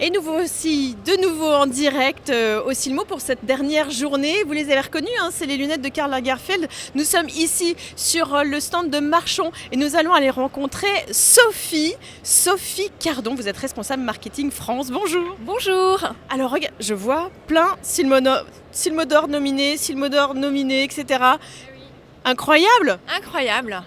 Et nous voici de nouveau en direct au Silmo pour cette dernière journée. Vous les avez reconnus, hein, c'est les lunettes de Karl Lagerfeld. Nous sommes ici sur le stand de Marchon et nous allons aller rencontrer Sophie. Sophie Cardon, vous êtes responsable marketing France. Bonjour. Bonjour. Alors regarde, je vois plein Silmo d'or nominé, etc. Incroyable. Incroyable.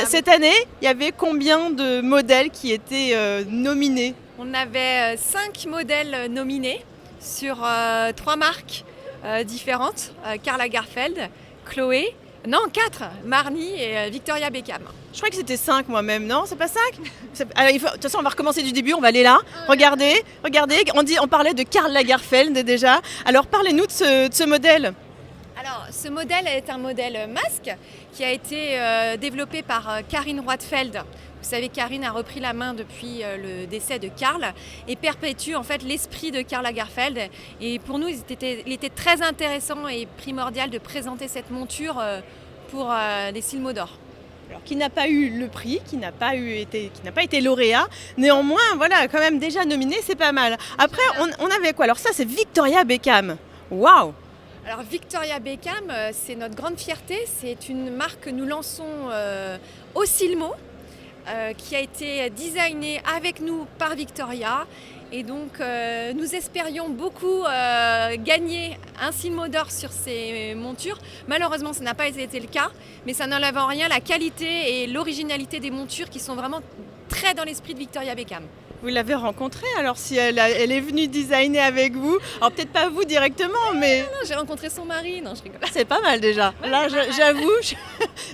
Cette année, il y avait combien de modèles qui étaient nominés ? On avait 5 modèles nominés sur 3 marques différentes. Karl Lagerfeld, Chloé, non 4, Marni et Victoria Beckham. Je crois que c'était 5 moi-même, non? C'est pas 5? Alors, de toute façon, on va recommencer du début, on va aller là. Regardez, on parlait de Karl Lagerfeld déjà. Alors parlez-nous de ce modèle. Alors, ce modèle est un modèle masque qui a été développé par Karine Roitfeld. Vous savez, Karine a repris la main depuis le décès de Karl et perpétue en fait l'esprit de Karl Lagerfeld. Et pour nous, il était très intéressant et primordial de présenter cette monture pour les Silmo d'or. Alors, qui n'a pas eu le prix, qui n'a pas été lauréat. Néanmoins, voilà, quand même déjà nominé, c'est pas mal. Après, on avait quoi? Alors ça, c'est Victoria Beckham. Waouh! Alors Victoria Beckham, c'est notre grande fierté. C'est une marque que nous lançons au Silmo, qui a été designée avec nous par Victoria. Et donc nous espérions beaucoup gagner un Silmo d'or sur ces montures. Malheureusement, ça n'a pas été le cas, mais ça n'enlève en rien la qualité et l'originalité des montures qui sont vraiment très dans l'esprit de Victoria Beckham. Vous l'avez rencontrée alors si elle est venue designer avec vous? Alors peut-être pas vous directement, mais... Non, j'ai rencontré son mari, non je rigole. C'est pas mal déjà. Là j'avoue,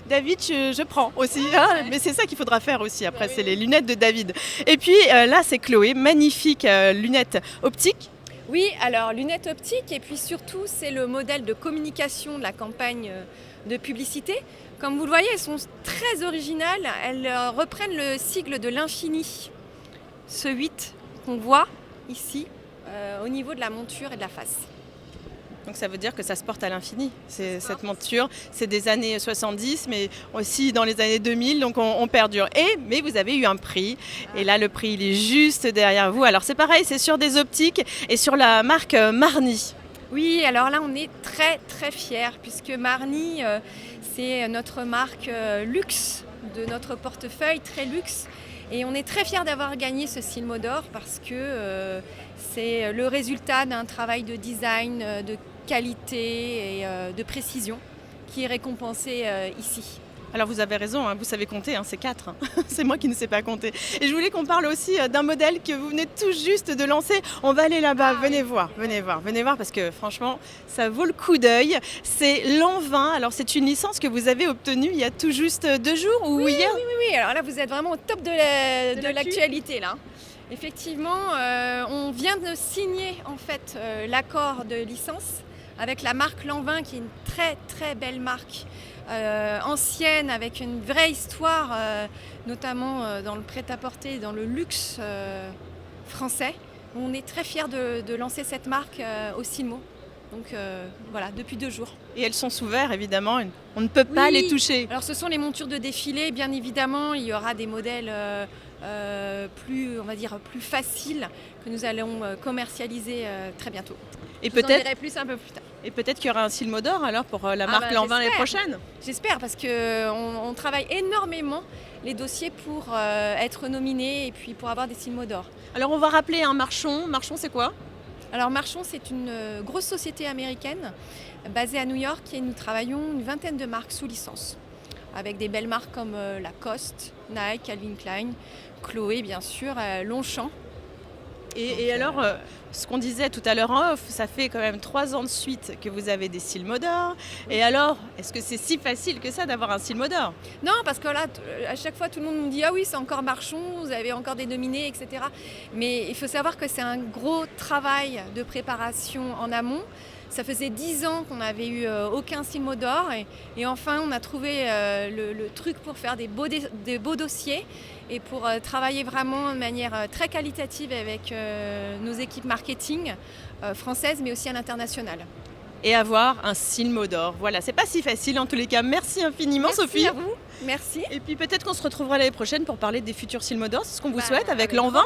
David je prends aussi, hein, mais c'est ça qu'il faudra faire aussi après, c'est les lunettes de David. Et puis là c'est Chloé, magnifique lunettes optiques. Oui, alors lunettes optiques et puis surtout c'est le modèle de communication de la campagne de publicité. Comme vous le voyez, elles sont très originales, elles reprennent le sigle de l'infini. Ce 8 qu'on voit ici au niveau de la monture et de la face. Donc ça veut dire que ça se porte à l'infini, cette monture. C'est des années 70, mais aussi dans les années 2000, donc on perdure. Mais vous avez eu un prix, et là le prix il est juste derrière vous. Alors c'est pareil, c'est sur des optiques et sur la marque Marni. Oui, alors là on est très très fiers, puisque Marni c'est notre marque luxe de notre portefeuille, très luxe. Et on est très fiers d'avoir gagné ce Silmo d'or parce que c'est le résultat d'un travail de design, de qualité et de précision qui est récompensé ici. Alors vous avez raison, hein, vous savez compter, hein, c'est 4. Hein. C'est moi qui ne sais pas compter. Et je voulais qu'on parle aussi d'un modèle que vous venez tout juste de lancer. On va aller là-bas, venez voir parce que franchement, ça vaut le coup d'œil. C'est l'an 20, alors c'est une licence que vous avez obtenue il y a tout juste 2 jours ou hier? Oui, alors là vous êtes vraiment au top de l'actualité là. Effectivement, on vient de signer en fait l'accord de licence avec la marque L'An 20 qui est une très très belle marque. Ancienne, avec une vraie histoire, notamment dans le prêt-à-porter, dans le luxe français. On est très fiers de lancer cette marque au Silmo. Donc voilà, depuis 2 jours. Et elles sont sous verre, évidemment, on ne peut pas les toucher. Alors ce sont les montures de défilé, bien évidemment. Il y aura des modèles plus faciles que nous allons commercialiser très bientôt. Et je vous en dirai plus un peu plus tard. Et peut-être qu'il y aura un Silmo d'or alors pour la marque L'An 20 l'année prochaine. J'espère parce qu'on travaille énormément les dossiers pour être nominés et puis pour avoir des Silmo d'or. Alors on va rappeler un Marchon. Marchon c'est quoi? Alors Marchon c'est une grosse société américaine basée à New York et nous travaillons une vingtaine de marques sous licence. Avec des belles marques comme Lacoste, Nike, Calvin Klein, Chloé bien sûr, Longchamp. Et alors, ce qu'on disait tout à l'heure en off, ça fait quand même 3 ans de suite que vous avez des Silmo d'or. Et alors, est-ce que c'est si facile que ça d'avoir un Silmo d'or? Non, parce que là, à chaque fois, tout le monde nous dit « Ah oui, c'est encore Marchon, vous avez encore des nominés, etc. » Mais il faut savoir que c'est un gros travail de préparation en amont. Ça faisait 10 ans qu'on n'avait eu aucun Silmo d'or et enfin on a trouvé le truc pour faire des beaux dossiers et pour travailler vraiment de manière très qualitative avec nos équipes marketing françaises mais aussi à l'international. Et avoir un Silmo d'or. Voilà, c'est pas si facile en tous les cas. Merci infiniment Merci Sophie. à vous. merci. Et puis peut-être qu'on se retrouvera l'année prochaine pour parler des futurs Silmodor, c'est ce qu'on vous souhaite avec l'an 20.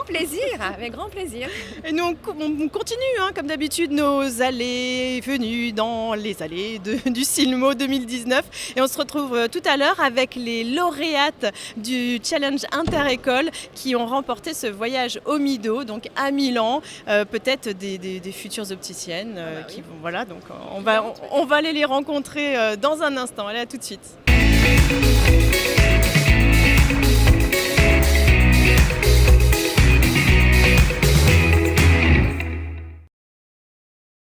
Avec grand plaisir. Et nous, on continue, comme d'habitude, nos allées et venues dans les allées du Silmo 2019. Et on se retrouve tout à l'heure avec les lauréates du Challenge Inter-École qui ont remporté ce voyage au Mido, donc à Milan. Peut-être des futures opticiennes qui vont. Voilà, donc on va aller les rencontrer dans un instant. Allez, à tout de suite.